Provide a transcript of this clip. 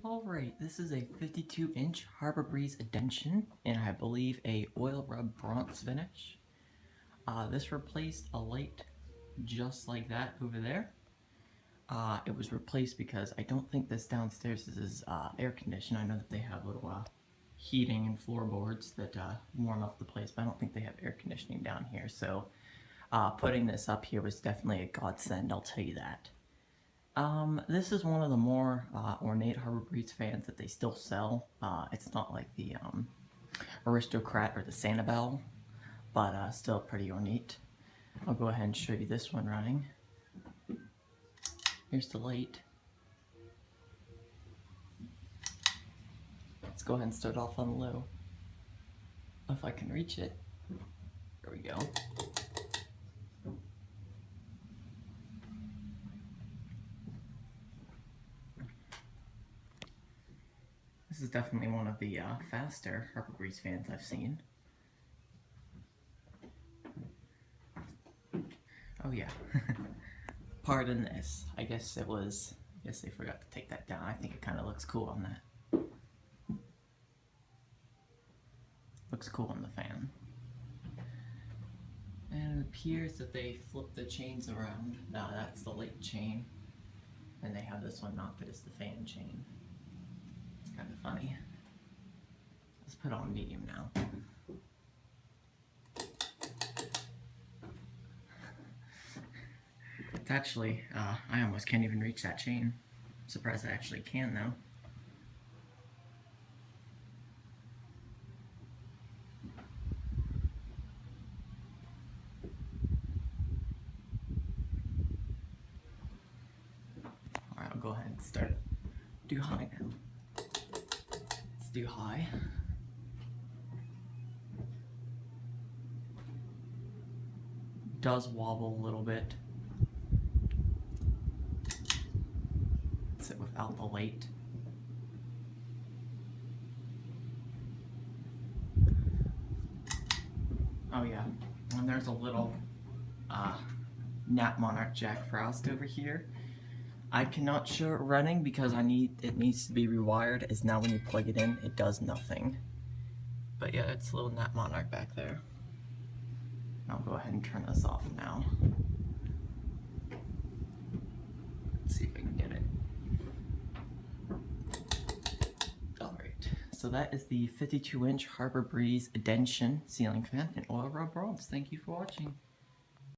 Alright, this is a 52-inch Harbor Breeze Edenton, and I believe a oil rub bronze finish. This replaced a light just like that over there. It was replaced because I don't think this downstairs is air conditioned. I know that they have little heating and floorboards that warm up the place, but I don't think they have air conditioning down here. So putting this up here was definitely a godsend, I'll tell you that. This is one of the more ornate Harbor Breeze fans that they still sell. It's not like the Aristocrat or the Sanibel, but still pretty ornate. I'll go ahead and show you this one running. Here's the light. Let's go ahead and start off on low. If I can reach it. There we go. This is definitely one of the faster Harbor Breeze fans I've seen. Oh yeah. Pardon this. I guess they forgot to take that down. I think it kind of looks cool on that. Looks cool on the fan. And it appears that they flip the chains around. Now that's the light chain. And they have this one mounted as the fan chain. It's kind of funny. Let's put on medium now. It's actually, I almost can't even reach that chain. I'm surprised I actually can though. Alright, I'll go ahead and start it. Do high now. Let's do high. Does wobble a little bit. It without the light. Oh yeah, and there's a little Nat Monarch Jack Frost over here. I cannot show it running because it needs to be rewired, as now when you plug it in, it does nothing. But yeah, it's a little Nat Monarch back there. I'll go ahead and turn this off now. Let's see if I can get it. So that is the 52-inch Harbor Breeze Edenton ceiling fan in oil rub bronze. Thank you for watching.